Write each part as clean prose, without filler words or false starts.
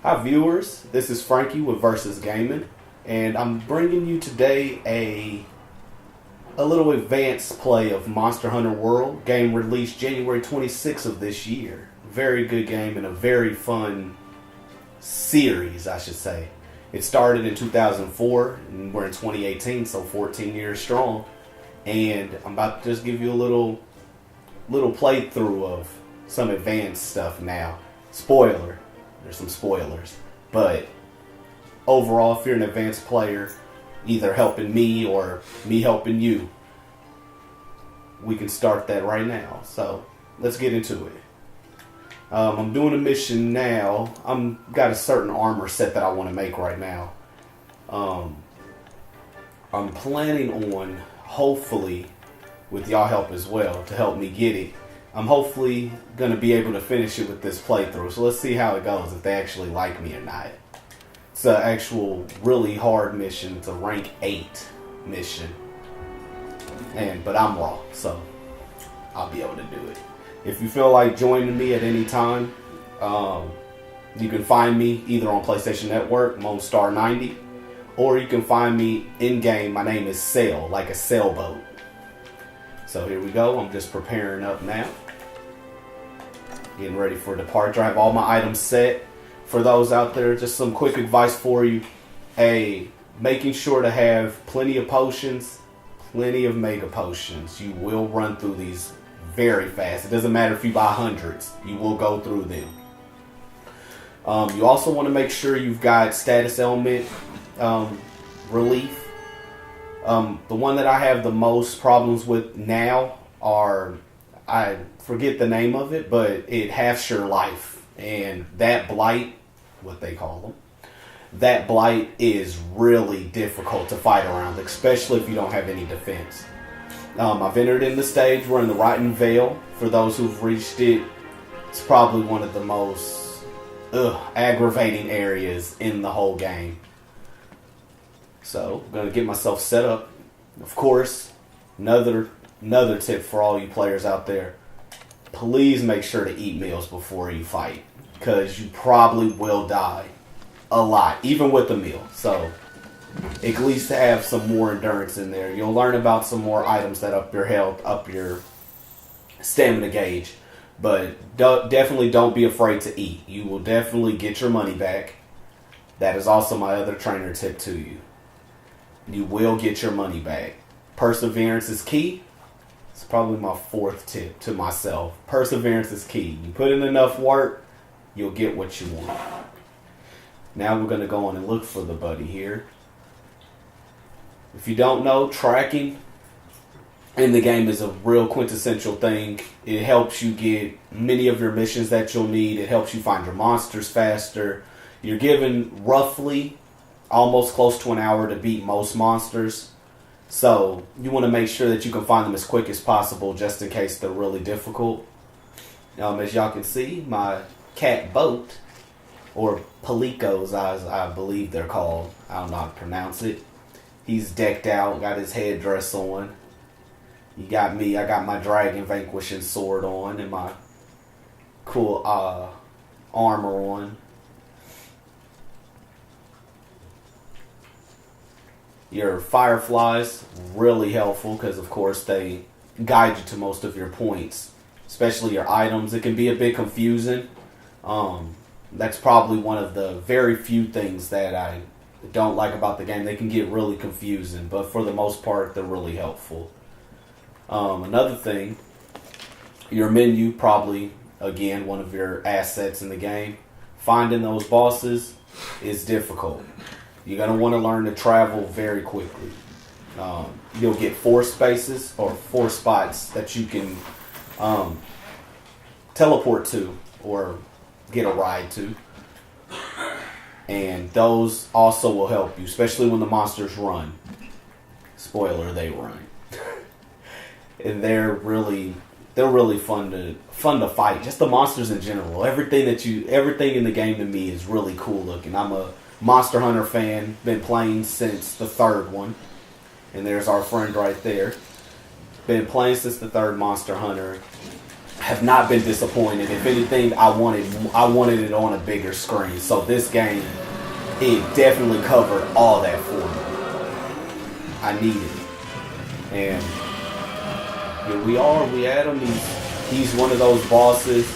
Hi viewers, this is Frankie with Versus Gaming, and I'm bringing you today a little advanced play of Monster Hunter World, game released January 26th of this year. Very good game and a very fun series, I should say. It started in 2004, and we're in 2018, so 14 years strong. And I'm about to just give you a little playthrough of some advanced stuff now. Spoiler. There's some spoilers. But overall, if you're an advanced player, either helping me or me helping you, we can start that right now. So let's get into it. I'm doing a mission now. I've got a certain armor set that I want to make right now. I'm planning on, hopefully, with y'all help as well, to help me get it. I'm hopefully going to be able to finish it with this playthrough. So let's see how it goes, if they actually like me or not. It's an actual really hard mission. It's a rank 8 mission. But I'm raw, so I'll be able to do it. If you feel like joining me at any time, you can find me either on PlayStation Network, MoneStar90, or you can find me in-game. My name is Sail, like a sailboat. So here we go. I'm just preparing up now. Getting ready for departure. I have all my items set. For those out there, just some quick advice for you. Making sure to have plenty of potions, plenty of mega potions. You will run through these very fast. It doesn't matter if you buy hundreds. You will go through them. You also want to make sure you've got status element relief. The one that I have the most problems with now are, I forget the name of it, but it halves your life. And that blight, what they call them, that blight is really difficult to fight around, especially if you don't have any defense. I've entered in the stage. We're in the Rotten Vale. For those who've reached it, it's probably one of the most aggravating areas in the whole game. So, I'm going to get myself set up. Of course, another tip for all you players out there. Please make sure to eat meals before you fight, because you probably will die a lot, even with the meal. So, at least have some more endurance in there. You'll learn about some more items that up your health, up your stamina gauge. But definitely don't be afraid to eat. You will definitely get your money back. That is also my other trainer tip to you. You will get your money back. Perseverance is key. It's probably my 4th tip to myself. Perseverance is key. You put in enough work, you'll get what you want. Now we're going to go on and look for the buddy here. If you don't know, tracking in the game is a real quintessential thing. It helps you get many of your missions that you'll need. It helps you find your monsters faster. You're given roughly almost close to an hour to beat most monsters. So you want to make sure that you can find them as quick as possible, just in case they're really difficult. As y'all can see, my cat boat, or palicos as I believe they're called, I don't know how to pronounce it. He's decked out, got his headdress on. You got me, I got my dragon vanquishing sword on and my cool armor on. Your fireflies, really helpful, because of course they guide you to most of your points, especially your items. It can be a bit confusing. That's probably one of the very few things that I don't like about the game. They can get really confusing, but for the most part, they're really helpful. Another thing, your menu, probably, again, one of your assets in the game. Finding those bosses is difficult. You're going to want to learn to travel very quickly. You'll get 4 spaces or 4 spots that you can teleport to or get a ride to. And those also will help you, especially when the monsters run. Spoiler, they run. And they're really fun to fight. Just the monsters in general. Everything in the game to me is really cool looking. I'm a Monster Hunter fan, been playing since the 3rd one. And there's our friend right there. Been playing since the 3rd Monster Hunter. have not been disappointed. If anything, I wanted it on a bigger screen. So this game, it definitely covered all that for me. I needed it. And here we are. We had him. He's one of those bosses.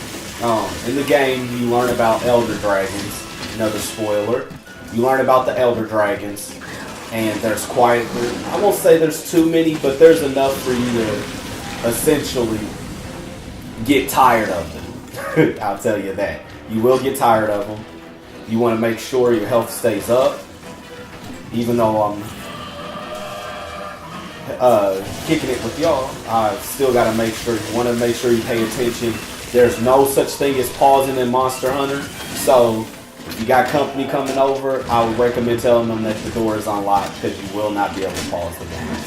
In the game, you learn about Elder Dragons. Another spoiler. You learn about the Elder Dragons. And there's quite, I won't say there's too many, but there's enough for you to essentially get tired of them. I'll tell you that. You will get tired of them. You want to make sure your health stays up. Even though I'm kicking it with y'all, I still got to make sure, you want to make sure you pay attention. There's no such thing as pausing in Monster Hunter. So if you got company coming over, I would recommend telling them that the door is unlocked, because you will not be able to pause the game.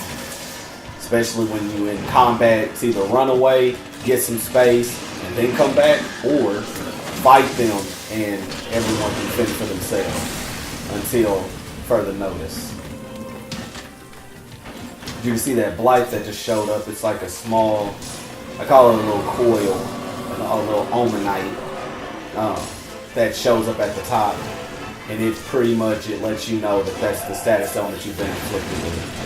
Especially when you're in combat, it's either run away, get some space, and then come back, or fight them and everyone can fend for themselves until further notice. You can see that blight that just showed up. It's like a small, I call it a little coil, a little omenite that shows up at the top, and it pretty much, it lets you know that that's the status element you've been inflicted with.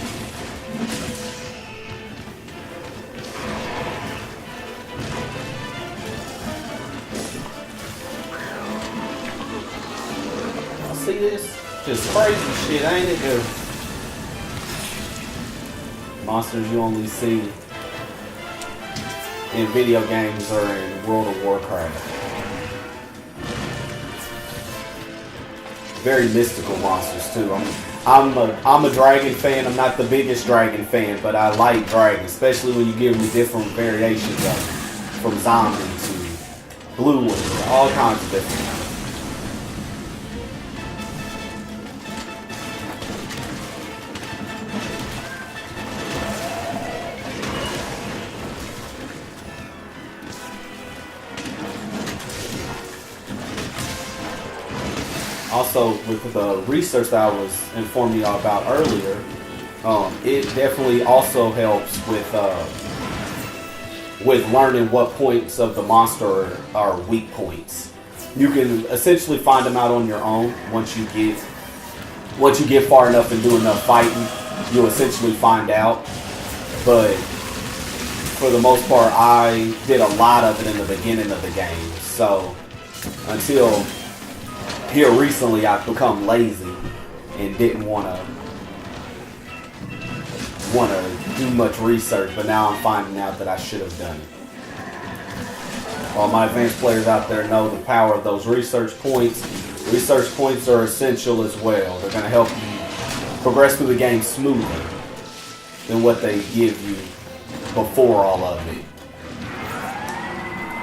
See this? Just crazy shit, ain't it? Dude? Monsters you only see in video games or in World of Warcraft. Very mystical monsters too. I'm a dragon fan. I'm not the biggest dragon fan, but I like dragons, especially when you give me different variations of them, from zombie to blue ones, all kinds of different ones. Also, with the research that I was informing y'all about earlier, it definitely also helps with learning what points of the monster are weak points. You can essentially find them out on your own. Once you get far enough and do enough fighting, you'll essentially find out. But for the most part, I did a lot of it in the beginning of the game. So until here recently, I've become lazy and didn't want to do much research, but now I'm finding out that I should have done it. All my advanced players out there know the power of those research points. Research points are essential as well. They're going to help you progress through the game smoother than what they give you before all of it.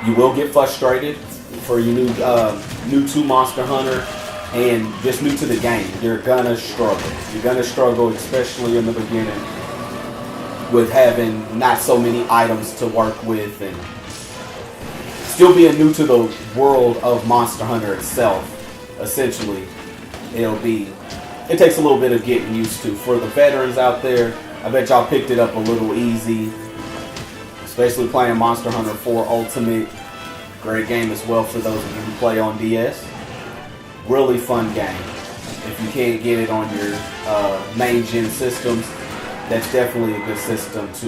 You will get frustrated for you new to Monster Hunter and just new to the game. You're gonna struggle. You're gonna struggle, especially in the beginning, with having not so many items to work with and still being new to the world of Monster Hunter itself. Essentially, it takes a little bit of getting used to. For the veterans out there, I bet y'all picked it up a little easy, especially playing Monster Hunter 4 Ultimate. Great game as well for those of you who play on DS. Really fun game. If you can't get it on your main gen systems, that's definitely a good system to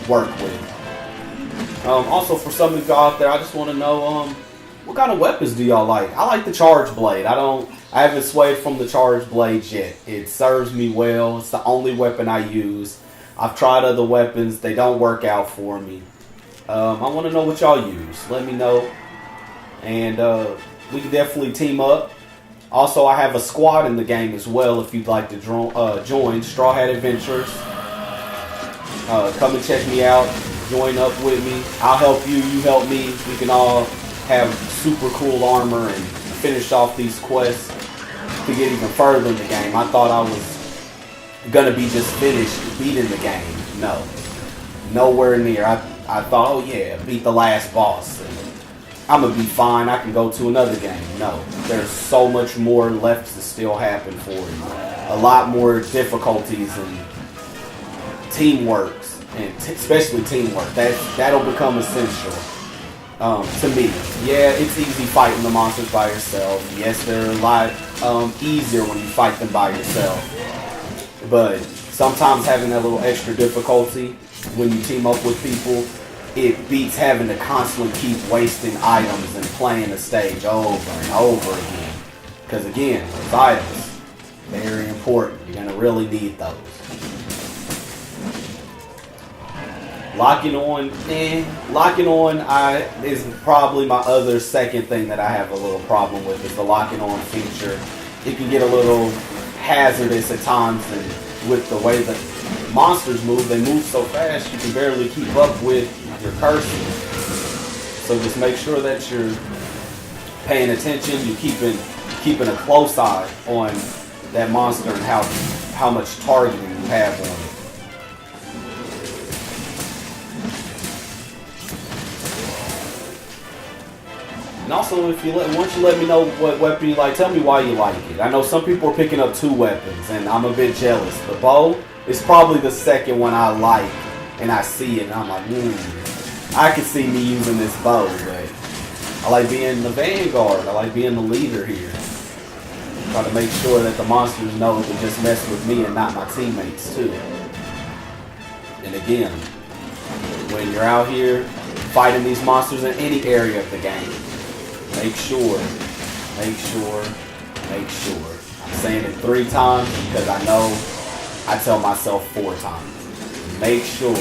work with. Also, for some of y'all out there, I just want to know what kind of weapons do y'all like? I like the Charge Blade. I haven't swayed from the Charge Blade yet. It serves me well. It's the only weapon I use. I've tried other weapons. They don't work out for me. I want to know what y'all use. Let me know. And we can definitely team up. Also, I have a squad in the game as well if you'd like to join. Straw Hat Adventures. Come and check me out. Join up with me. I'll help you. You help me. We can all have super cool armor and finish off these quests to get even further in the game. I thought I was going to be just finished beating the game. No. Nowhere near. I thought, oh yeah, beat the last boss. I'm going to be fine. I can go to another game. No. There's so much more left to still happen for you. A lot more difficulties and teamwork, and especially teamwork. That'll become essential. To me, yeah, it's easy fighting the monsters by yourself. Yes, they're a lot easier when you fight them by yourself. But sometimes having that little extra difficulty when you team up with people, it beats having to constantly keep wasting items and playing the stage over and over again. Because again, those items, very important. You're going to really need those. Locking on is probably my other second thing that I have a little problem with, is the locking on feature. It can get a little hazardous at times, and with the way that monsters move, they move so fast you can barely keep up with your cursor. So just make sure that you're paying attention, you're keeping a close eye on that monster and how much targeting you have on it. And also, once you let me know what weapon you like, tell me why you like it. I know some people are picking up 2 weapons, and I'm a bit jealous. The bow is probably the second one I like, and I see it, and I'm like, I can see me using this bow, but I like being the vanguard. I like being the leader here. Try to make sure that the monsters know to just mess with me and not my teammates, too. And again, when you're out here fighting these monsters in any area of the game, make sure. I'm saying it 3 times because I know I tell myself 4 times. Make sure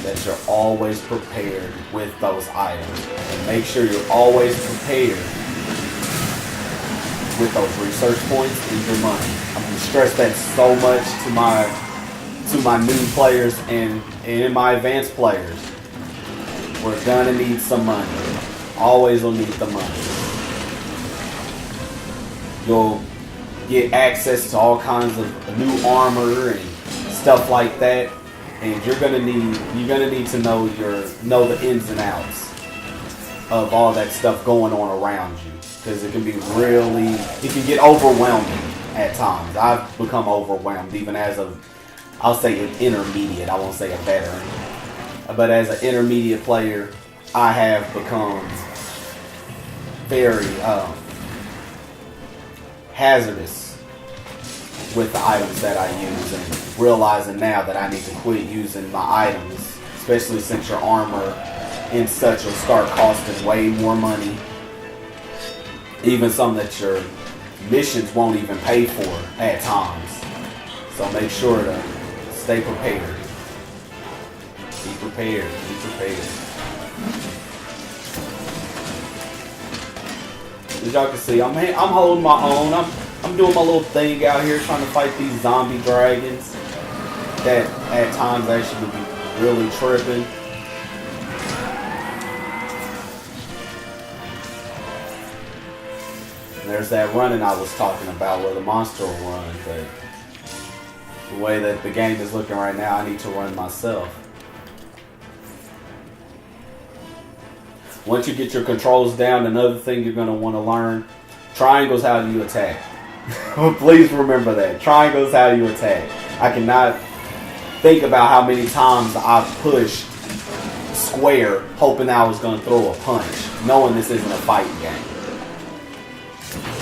that you're always prepared with those items. And make sure you're always prepared with those research points and your money. I'm going to stress that so much to my new players and my advanced players. We're going to need some money. Always will need the money. You'll get access to all kinds of new armor and stuff like that, and you're gonna need to know the ins and outs of all that stuff going on around you, because it can get overwhelming at times. I've become overwhelmed even as I'll say an intermediate. I won't say a veteran, but as an intermediate player, I have become very hazardous with the items that I use, and realizing now that I need to quit using my items, especially since your armor and such will start costing way more money. Even some that your missions won't even pay for at times. So make sure to stay prepared. Be prepared. As y'all can see, I'm holding my own. I'm doing my little thing out here trying to fight these zombie dragons that at times actually be really tripping. And there's that running I was talking about where the monster will run, but the way that the game is looking right now, I need to run myself. Once you get your controls down, another thing you're going to want to learn, triangle's how you attack. Please remember that. Triangle's how you attack. I cannot think about how many times I've pushed square hoping I was going to throw a punch, knowing this isn't a fighting game.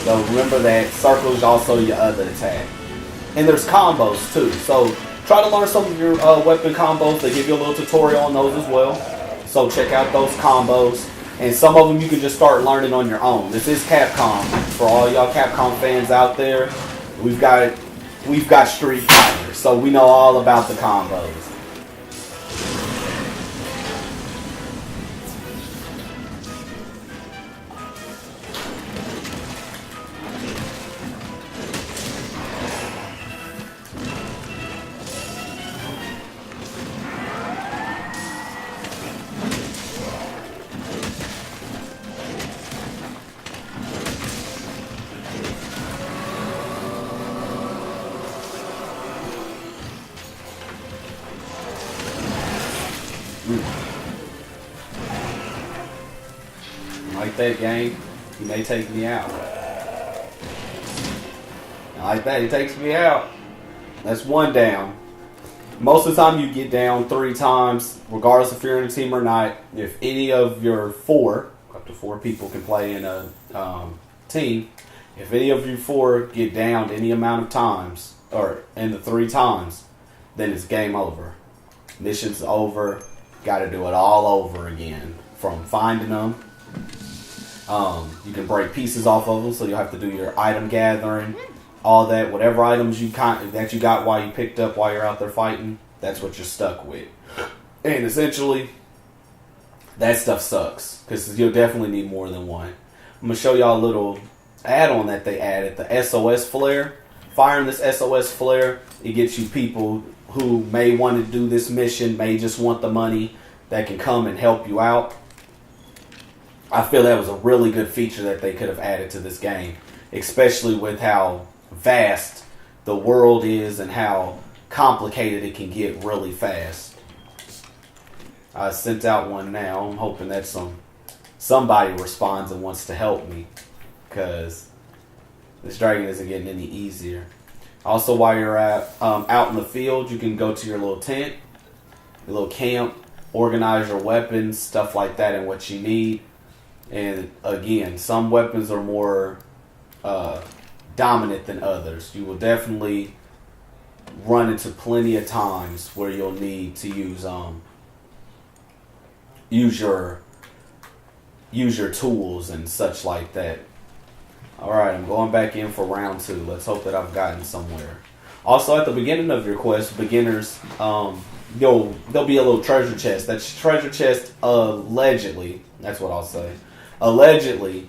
So remember that. Circle is also your other attack. And there's combos too. So try to learn some of your weapon combos. They give you a little tutorial on those as well. So check out those combos. And some of them you can just start learning on your own. This is Capcom. For all y'all Capcom fans out there, we've got Street Fighter, so we know all about the combos. Like that, game, he may take me out. Like that, he takes me out. That's one down. Most of the time you get down 3 times, regardless if you're in a team or not. If any of your 4, up to 4 people can play in a team, if any of you 4 get down any amount of times, or in the 3 times, then it's game over. Mission's over. Got to do it all over again. From finding them. You can break pieces off of them, so you'll have to do your item gathering. All that, whatever items that you got while you picked up while you're out there fighting, that's what you're stuck with. And essentially, that stuff sucks, because you'll definitely need more than one. I'm going to show y'all a little add-on that they added, the SOS flare. Firing this SOS flare, it gets you people who may want to do this mission, may just want the money, that can come and help you out. I feel that was a really good feature that they could have added to this game, especially with how vast the world is and how complicated it can get really fast. I sent out one now. I'm hoping that somebody responds and wants to help me, because this dragon isn't getting any easier. Also, while you're out in the field, you can go to your little tent, your little camp, organize your weapons, stuff like that, and what you need. And again, some weapons are more dominant than others. You will definitely run into plenty of times where you'll need to use your tools and such like that. Alright, I'm going back in for round 2. Let's hope that I've gotten somewhere. Also, at the beginning of your quest, beginners, there'll be a little treasure chest. That treasure chest allegedly, that's what I'll say, allegedly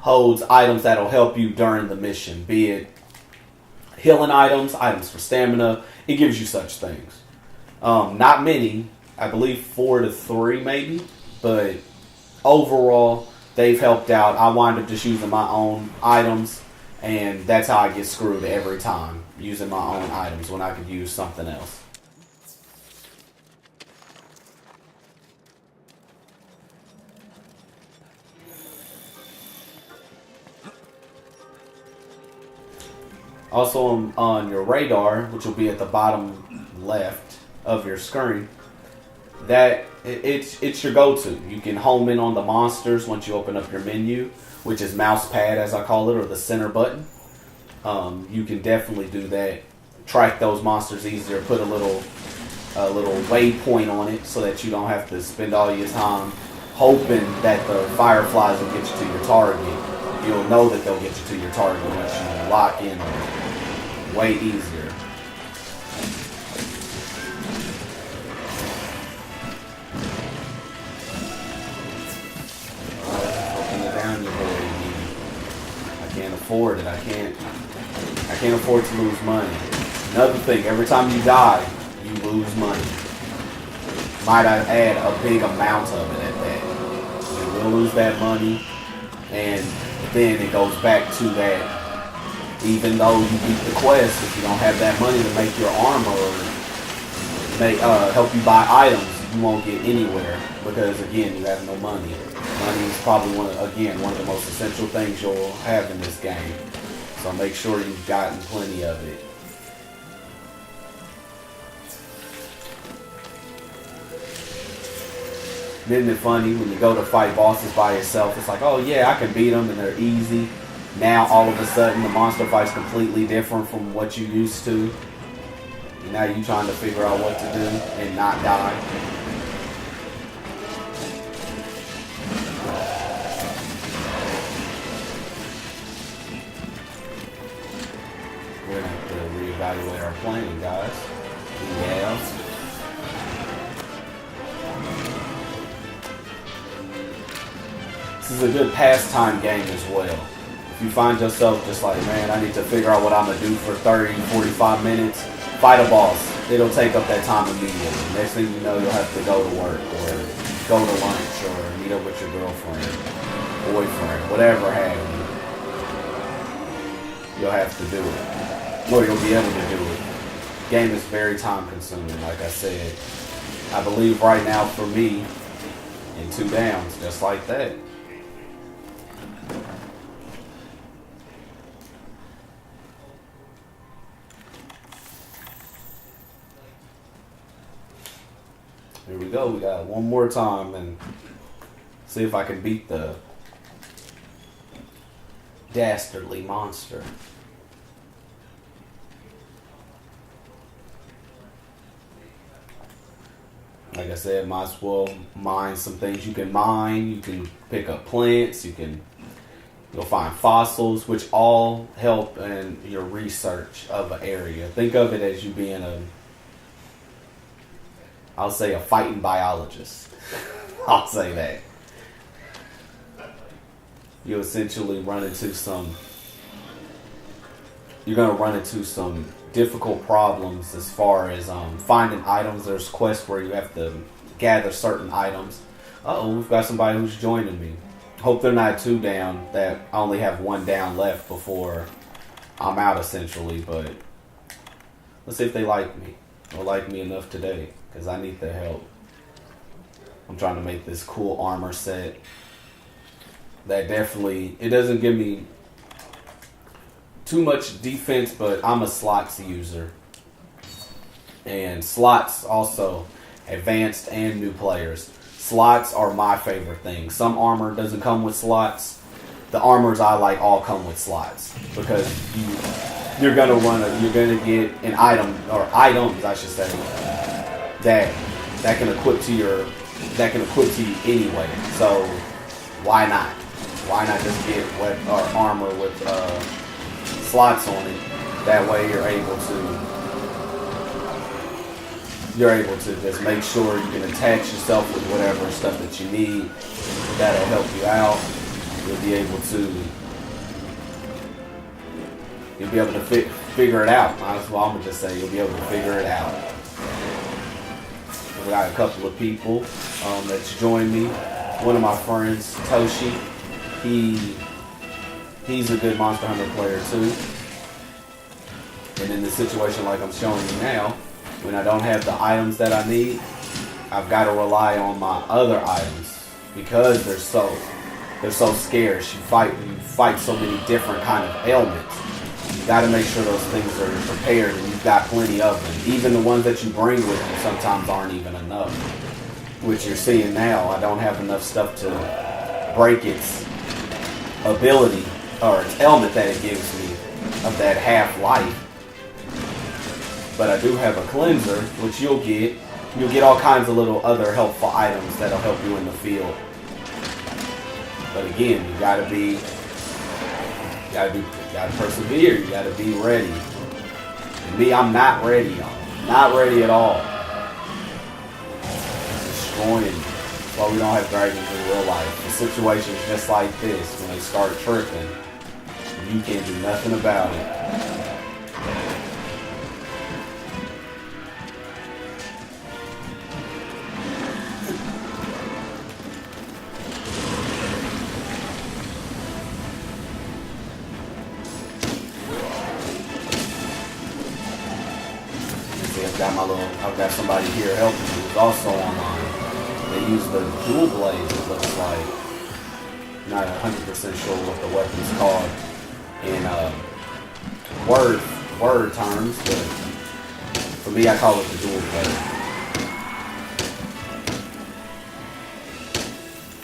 holds items that'll help you during the mission. Be it healing items, items for stamina. It gives you such things. Not many. I believe 4 to 3 maybe. But overall, they've helped out. I wind up just using my own items. And that's how I get screwed every time. Using my own items when I could use something else. Also on your radar, which will be at the bottom left of your screen, that it's your go-to. You can home in on the monsters once you open up your menu, which is mouse pad as I call it, or the center button. You can definitely do that. Track those monsters easier. Put a little waypoint on it so that you don't have to spend all your time hoping that the fireflies will get you to your target. You'll know that they'll get you to your target once you lock in on it. Way easier. Open it down, you boy. I can't afford it. I can't afford to lose money. Another thing, every time you die, you lose money. Might I add a big amount of it at that. You will lose that money, and then it goes back to that. Even though you beat the quest, if you don't have that money to make your armor or help you buy items, you won't get anywhere, because again, you have no money. Money is probably one of the most essential things you'll have in this game. So make sure you've gotten plenty of it. Isn't it funny when you go to fight bosses by yourself? It's like, oh yeah, I can beat them and they're easy. Now all of a sudden the monster fight's completely different from what you used to. And now you're trying to figure out what to do and not die. We're going to have to reevaluate our planning, guys. Yeah. This is a good pastime game as well. If you find yourself just like, man, I need to figure out what I'm going to do for 30, 45 minutes, fight a boss. It'll take up that time immediately. Next thing you know, you'll have to go to work or go to lunch or meet up with your girlfriend, boyfriend, whatever have you. You'll have to do it. Or you'll be able to do it. The game is very time consuming, like I said. I believe right now for me, in 2 downs, just like that. Here we go. We got one more time and see if I can beat the dastardly monster. Like I said, might as well mine some things you can mine. You can pick up plants. You'll find fossils, which all help in your research of an area. Think of it as you being I'll say a fighting biologist. I'll say that. You'll essentially you're going to run into some difficult problems as far as finding items. There's quests where you have to gather certain items. We've got somebody who's joining me. Hope they're not too down, that I only have one down left before I'm out essentially, but let's see if they like me or like me enough today, because I need their help. I'm trying to make this cool armor set that definitely, it doesn't give me too much defense, but I'm a slots user. And slots also, advanced and new players. Slots are my favorite thing. Some armor doesn't come with slots. The armors I like all come with slots, because you're gonna get an item, or items I should say, that can equip to you anyway. So why not? Why not just get armor with slots on it? That way you're able to just make sure you can attach yourself with whatever stuff that you need. That'll help you out. You'll be able to figure it out. Might as well, I'm gonna just say you'll be able to figure it out. We got a couple of people that's joined me. One of my friends, Toshi, he's a good Monster Hunter player too. And in the situation like I'm showing you now, when I don't have the items that I need, I've got to rely on my other items, because they're so scarce. You fight so many different kind of ailments. You got to make sure those things are prepared, and you've got plenty of them. Even the ones that you bring with you sometimes aren't even enough. Which you're seeing now, I don't have enough stuff to break its ability or its ailment that it gives me of that half life. But I do have a cleanser, which you'll get. You'll get all kinds of little other helpful items that'll help you in the field. But again, you gotta persevere. You gotta be ready. And me, I'm not ready, y'all. Not ready at all. Destroying. That's why we don't have dragons in real life. The situation's just like this. When they start tripping, you can't do nothing about it. I've got somebody here helping me who's also online. They use the dual blades, it looks like. Not 100% sure what the weapon's called in word terms, but for me I call it the dual blade.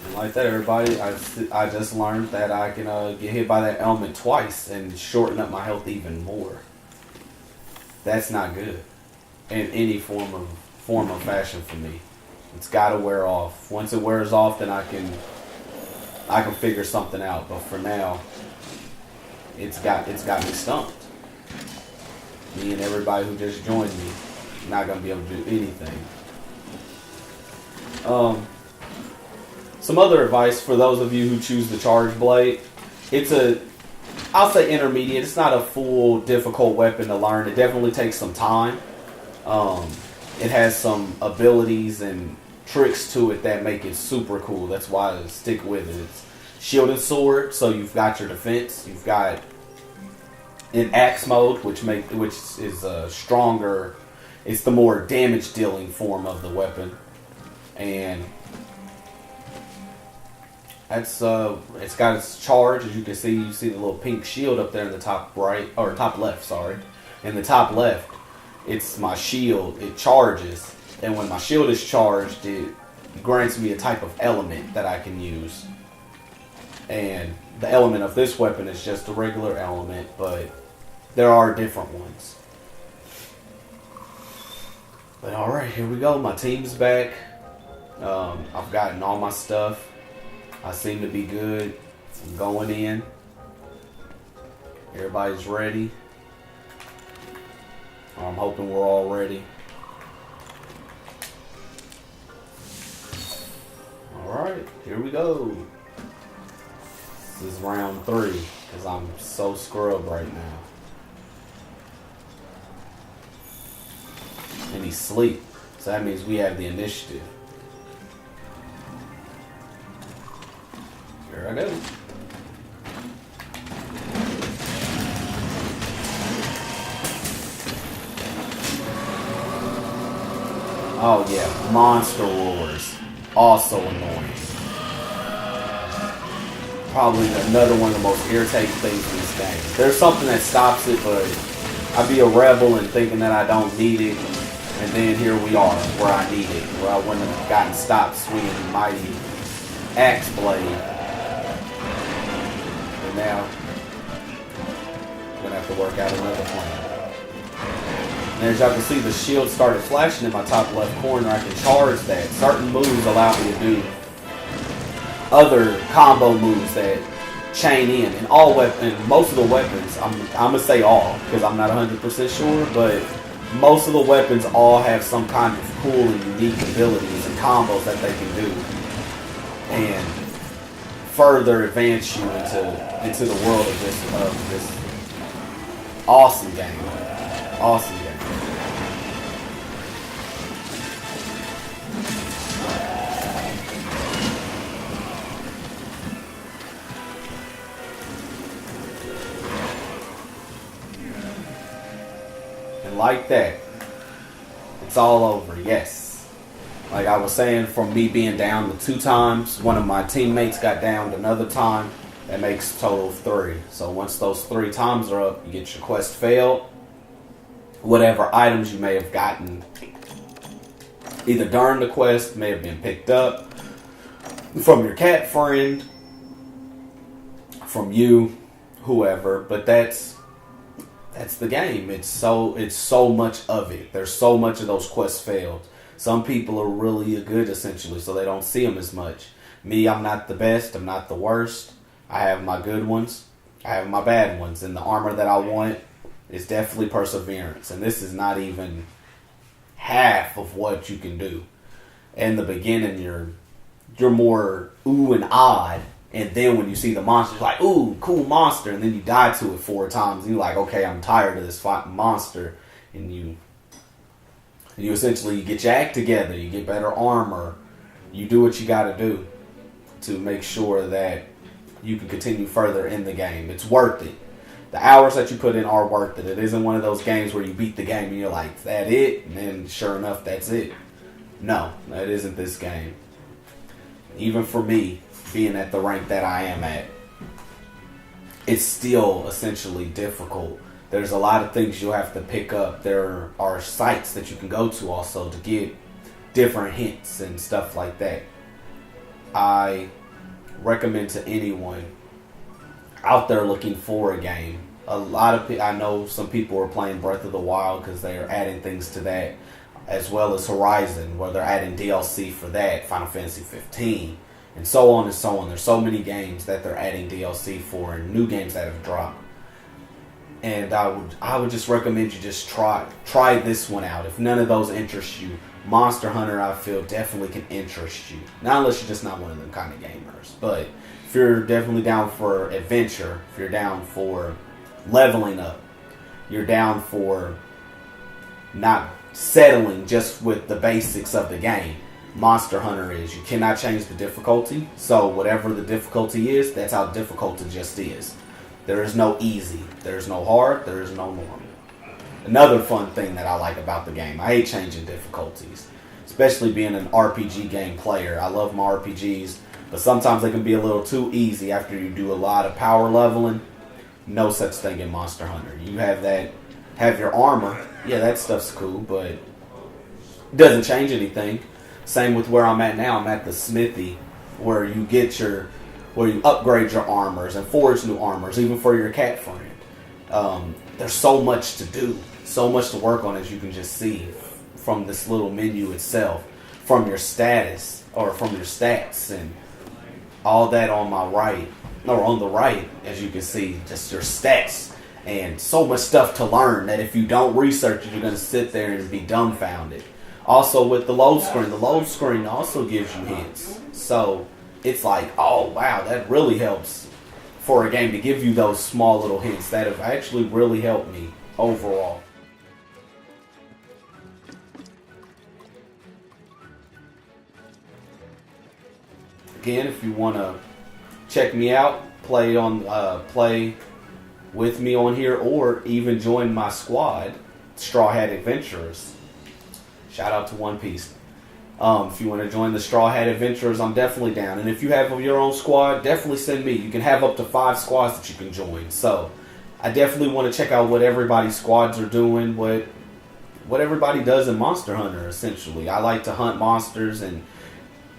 And like that, everybody, I just learned that I can get hit by that ailment twice and shorten up my health even more. That's not good. In any form of fashion for me. It's got to wear off. Once it wears off, then I can figure something out. But for now, it's got me stumped. Me and everybody who just joined me, not gonna be able to do anything. Some other advice for those of you who choose the charge blade. I'll say intermediate. It's not a full difficult weapon to learn. It definitely takes some time. It has some abilities and tricks to it that make it super cool. That's why I stick with it. It's shield and sword, so you've got your defense. You've got in axe mode, which is stronger. It's the more damage dealing form of the weapon, and it's got its charge. As you can see, you see the little pink shield up there in the top right, or top left. Sorry, in the top left. It's my shield. It charges, And when my shield is charged, it grants me a type of element that I can use. And the element of this weapon is just a regular element, but there are different ones. But alright, here we go. My team's back. I've gotten all my stuff. I seem to be good. I'm going in. Everybody's ready. I'm hoping we're all ready. Alright, here we go. This is round 3, because I'm so scrubbed right now. And he's asleep, so that means we have the initiative. Here I go. Oh yeah, monster roars. Also annoying. Probably another one of the most irritating things in this game. There's something that stops it, but I'd be a rebel and thinking that I don't need it. And then here we are, where I need it. Where I wouldn't have gotten stopped swinging the mighty axe blade. And now, I'm going to have to work out another plan. And as y'all can see, the shield started flashing in my top left corner. I can charge that. Certain moves allow me to do other combo moves that chain in. And all weapons, most of the weapons, I'm going to say all, because I'm not 100% sure, but most of the weapons all have some kind of cool and unique abilities and combos that they can do. And further advance you into the world of this awesome game. Awesome game. Like that, it's all over. Yes, like I was saying, from me being down the 2 times, one of my teammates got downed another time. That makes a total of 3. So once those 3 times are up, you get your quest failed. Whatever items you may have gotten either during the quest may have been picked up from your cat friend, from you, whoever. But that's the game. It's so much of it. There's so much of those quests failed. Some people are really good, essentially, so they don't see them as much. Me, I'm not the best. I'm not the worst. I have my good ones. I have my bad ones. And the armor that I want is definitely perseverance. And this is not even half of what you can do. In the beginning, you're more ooh and odd. And then when you see the monster, you're like, ooh, cool monster. And then you die to it 4 times. And you're like, okay, I'm tired of this fighting monster. And you essentially get your act together. You get better armor. You do what you got to do to make sure that you can continue further in the game. It's worth it. The hours that you put in are worth it. It isn't one of those games where you beat the game and you're like, is that it? And then sure enough, that's it. No, that isn't this game. Even for me, being at the rank that I am at, it's still essentially difficult. There's a lot of things you'll have to pick up. There are sites that you can go to also to get different hints and stuff like that. I recommend to anyone out there looking for a game. A lot of I know some people are playing Breath of the Wild because they are adding things to that, as well as Horizon, where they're adding DLC for that, Final Fantasy 15. And so on and so on. There's so many games that they're adding DLC for and new games that have dropped. And I would just recommend you just try this one out. If none of those interest you, Monster Hunter, I feel, definitely can interest you. Not unless you're just not one of them kind of gamers. But if you're definitely down for adventure, if you're down for leveling up, you're down for not settling just with the basics of the game, Monster Hunter is. You cannot change the difficulty, so whatever the difficulty is, that's how difficult it just is. There is no easy, there is no hard, there is no normal. Another fun thing that I like about the game, I hate changing difficulties, especially being an RPG game player. I love my RPGs, but sometimes they can be a little too easy after you do a lot of power leveling. No such thing in Monster Hunter. You have your armor, yeah, that stuff's cool, but It doesn't change anything. Same with where I'm at now. I'm at the smithy, where you upgrade your armors and forge new armors, even for your cat friend. There's so much to do, so much to work on, as you can just see from this little menu itself, from your status or from your stats and all that on my right, or on the right, as you can see, just your stats and so much stuff to learn that if you don't research it, you're going to sit there and be dumbfounded. Also with the load screen also gives you hints. So it's like, oh wow, that really helps for a game to give you those small little hints. That have actually really helped me overall. Again, if you want to check me out, play with me on here, or even join my squad, Straw Hat Adventurers. Shout out to One Piece. If you want to join the Straw Hat Adventurers, I'm definitely down. And if you have your own squad, definitely send me. You can have up to 5 squads that you can join. So I definitely want to check out what everybody's squads are doing, what everybody does in Monster Hunter, essentially. I like to hunt monsters and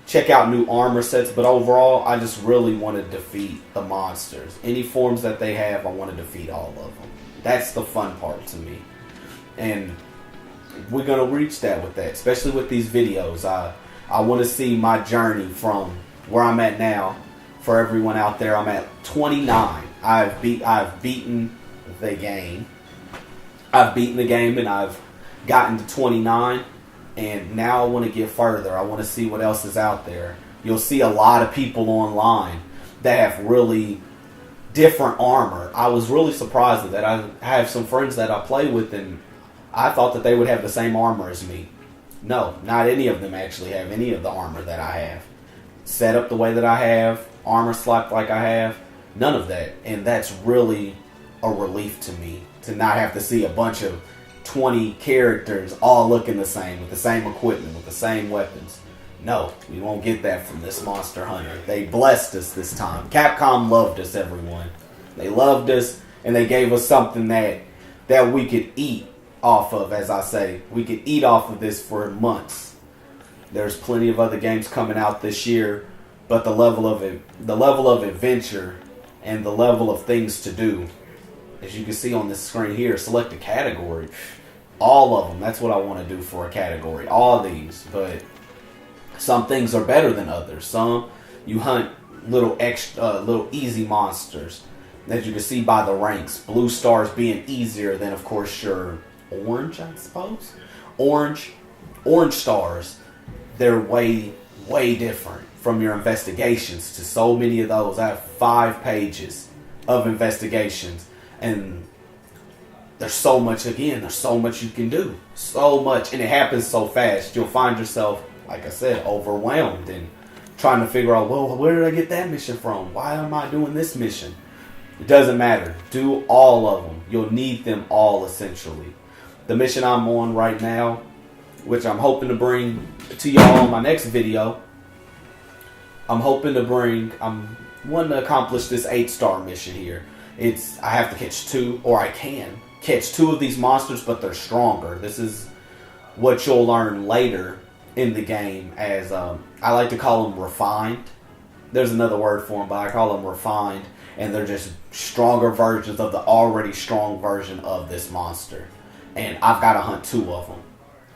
check out new armor sets, but overall, I just really want to defeat the monsters. Any forms that they have, I want to defeat all of them. That's the fun part to me. And we're going to reach that with that, especially with these videos. I want to see my journey from where I'm at now. For everyone out there, I'm at 29. I've beaten the game. I've beaten the game and I've gotten to 29. And now I want to get further. I want to see what else is out there. You'll see a lot of people online that have really different armor. I was really surprised at that. I have some friends that I play with, and I thought that they would have the same armor as me. No, not any of them actually have any of the armor that I have. Set up the way that I have, armor slapped like I have, none of that. And that's really a relief to me, to not have to see a bunch of 20 characters all looking the same, with the same equipment, with the same weapons. No, we won't get that from this Monster Hunter. They blessed us this time. Capcom loved us, everyone. They loved us, and they gave us something that we could eat off of, as I say. We could eat off of this for months. There's plenty of other games coming out this year, but the level of adventure and the level of things to do, as you can see on this screen here, select a category. All of them. That's what I want to do for a category. All of these. But some things are better than others. Some you hunt little easy monsters. As you can see by the ranks. Blue stars being easier than, of course, your orange, I suppose. Orange stars. They're way, way different from your investigations to so many of those. I have 5 pages of investigations. And there's so much you can do. So much. And it happens so fast. You'll find yourself, like I said, overwhelmed and trying to figure out, well, where did I get that mission from? Why am I doing this mission? It doesn't matter. Do all of them. You'll need them all, essentially. The mission I'm on right now, which I'm hoping to bring to y'all in my next video, I'm wanting to accomplish this 8-star mission here. I have to catch 2, or I can catch 2 of these monsters, but they're stronger. This is what you'll learn later in the game as, I like to call them refined. There's another word for them, but I call them refined, and they're just stronger versions of the already strong version of this monster. And I've got to hunt 2 of them.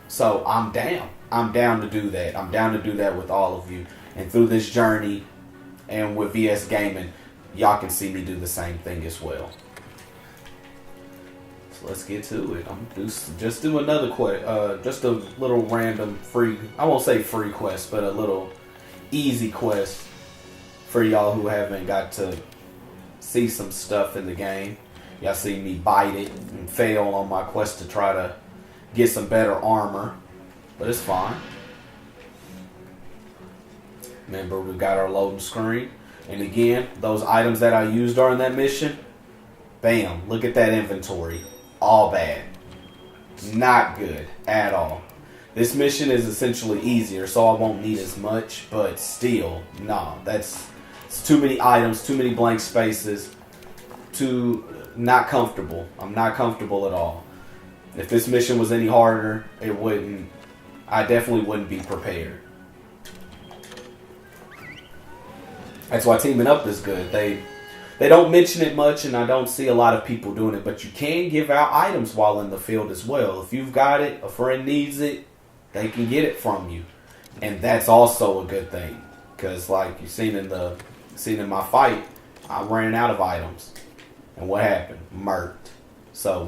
So I'm down. I'm down to do that. I'm down to do that with all of you. And through this journey, and with VS Gaming, y'all can see me do the same thing as well. So let's get to it. I'm just do another quest, just a little random free, I won't say free quest, but a little easy quest for y'all who haven't got to see some stuff in the game. Y'all see me bite it and fail on my quest to try to get some better armor, but it's fine. Remember, we've got our loading screen. And again, those items that I used during that mission, bam, look at that inventory. All bad. Not good at all. This mission is essentially easier, so I won't need as much, but still, no. It's too many items, too many blank spaces, not comfortable. I'm not comfortable at all. If this mission was any harder, I I definitely wouldn't be prepared. That's why teaming up is good. They don't mention it much, and I don't see a lot of people doing it, but you can give out items while in the field as well. If you've got it, a friend needs it, they can get it from you. And that's also a good thing. Because like you seen in my fight, I ran out of items. And what happened? Murked. So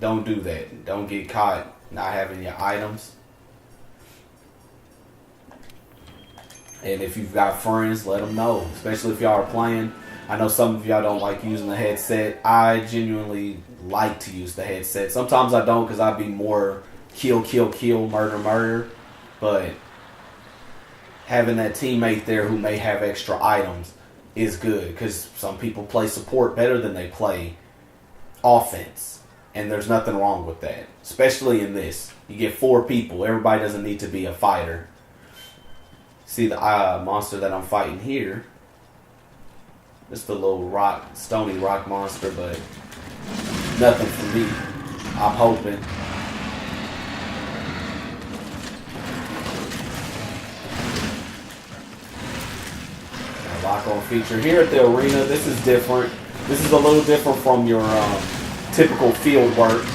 don't do that. Don't get caught not having your items. And if you've got friends, let them know. Especially if y'all are playing. I know some of y'all don't like using the headset. I genuinely like to use the headset. Sometimes I don't because I'd be more kill, murder. But having that teammate there who may have extra items is good. Because some people play support better than they play offense. And there's nothing wrong with that. Especially in this. You get 4 people. Everybody doesn't need to be a fighter. See the monster that I'm fighting here. Just a little stony rock monster, but nothing for me. I'm hoping. A lock-on feature here at the arena. This is different. This is a little different from your typical field work.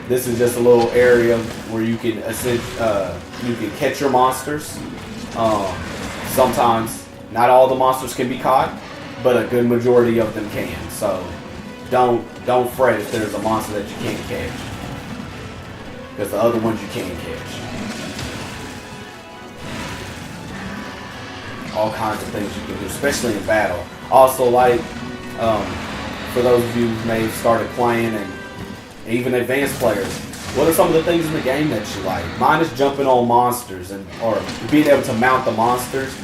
This is just a little area where you can catch your monsters. Sometimes not all the monsters can be caught, but a good majority of them can. So don't fret if there's a monster that you can't catch, because the other ones you can catch. All kinds of things you can do, especially in battle. Also, like for those of you who may have started playing and even advanced players, what are some of the things in the game that you like? Mine is jumping on monsters or being able to mount the monsters.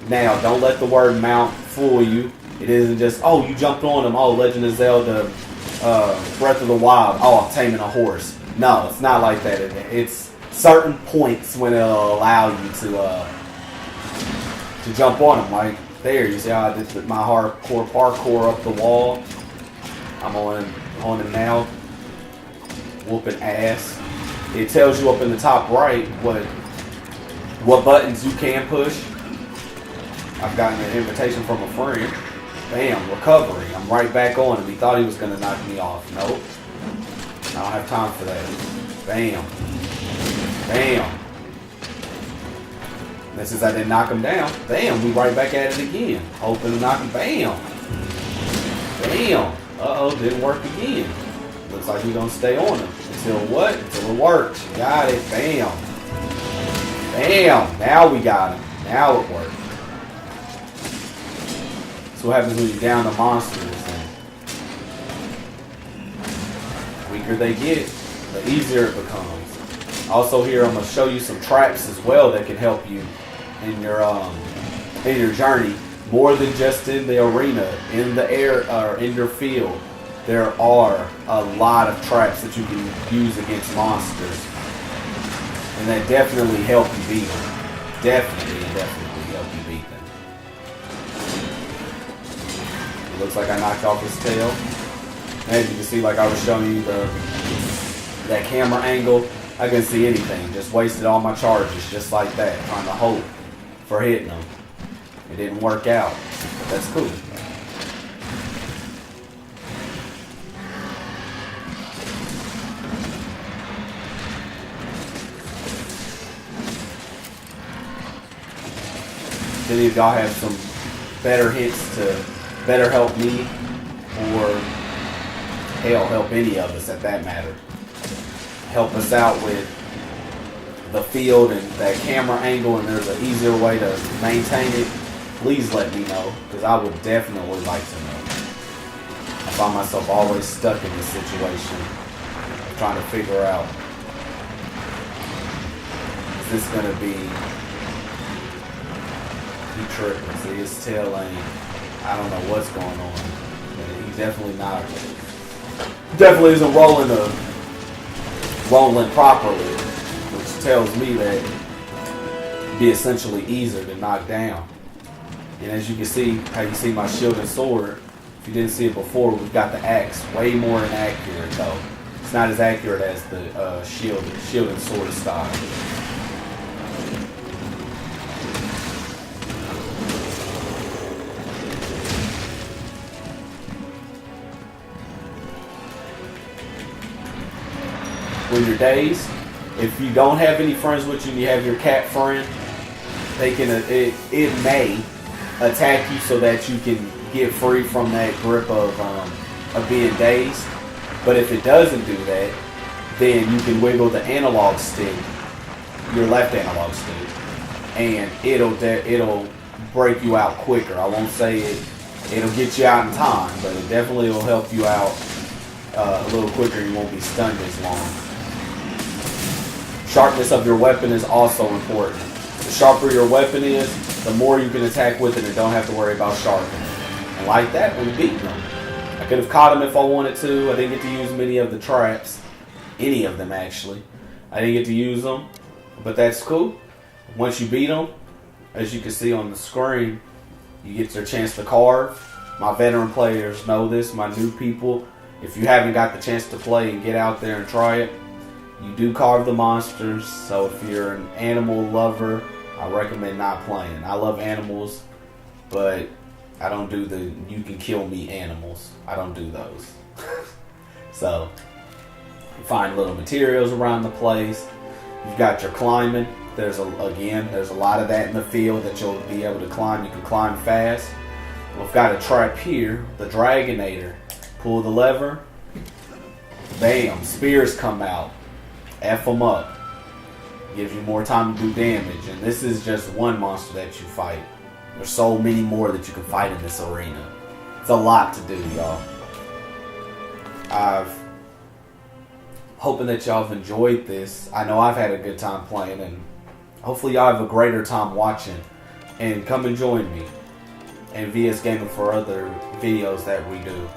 Now, don't let the word mount fool you. It isn't just, oh, you jumped on them. Oh, Legend of Zelda, Breath of the Wild. Oh, I'm taming a horse. No, it's not like that. It's certain points when it'll allow you to jump on them. Like there, you see how I did my hardcore parkour up the wall. I'm on it now. Whooping ass. It tells you up in the top right what buttons you can push. I've gotten an invitation from a friend. Bam, recovery. I'm right back on him. He thought he was going to knock me off. Nope. I don't have time for that. Bam. Bam. And since I didn't knock him down, bam, we right back at it again. Hoping to knock him. Bam. Bam. Uh-oh, didn't work again. Looks like we're going to stay on him. Until what? Until it works. Got it. Bam. Bam. Now we got him. Now it worked. So what happens when you down the monsters? And the weaker they get, the easier it becomes. Also here I'm going to show you some traps as well that can help you in your journey. More than just in the arena, in the air, or in your field. There are a lot of traps that you can use against monsters. And that definitely help you beat them. Definitely help you beat them. It looks like I knocked off his tail. As you can see, like I was showing you that camera angle, I couldn't see anything. Just wasted all my charges just like that, trying to hope for hitting them. It didn't work out. But that's cool. If any of y'all have some better hints to better help me, or hell, help any of us at that matter, help us out with the field and that camera angle, and there's an easier way to maintain it, please let me know, because I would definitely like to know. I find myself always stuck in this situation, trying to figure out, is this going to be, he tripping, see his tail ain't, I don't know what's going on, but he's definitely isn't rolling properly, which tells me that it'd be essentially easier to knock down. And as you can see, how you see my shield and sword, if you didn't see it before, we've got the axe, way more inaccurate though. It's not as accurate as the shield and sword style. When you're dazed, if you don't have any friends with you and you have your cat friend, they can it may attack you so that you can get free from that grip of being dazed. But if it doesn't do that, then you can wiggle the analog stick, your left analog stick, and it'll break you out quicker. I won't say it'll get you out in time, but it definitely will help you out a little quicker. You won't be stunned as long. Sharpness of your weapon is also important. The sharper your weapon is, the more you can attack with it and don't have to worry about sharpening. And like that, we beat them. I could have caught him if I wanted to. I didn't get to use many of the traps. Any of them, actually. I didn't get to use them, but that's cool. Once you beat them, as you can see on the screen, you get your chance to carve. My veteran players know this. My new people, if you haven't got the chance to play and get out there and try it, you do carve the monsters. So if you're an animal lover, I recommend not playing. I love animals, but I don't do the you can kill me animals. I don't do those. So you find little materials around the place. You've got your climbing. There's a lot of that in the field that you'll be able to climb. You can climb fast. We've got a trap here, the Dragonator. Pull the lever. Bam, spears come out. F them up. Gives you more time to do damage. And this is just one monster that you fight. There's so many more that you can fight in this arena. It's a lot to do, y'all. I'm hoping that y'all have enjoyed this. I know I've had a good time playing, and hopefully y'all have a greater time watching. And come and join me in VS Gaming for other videos that we do.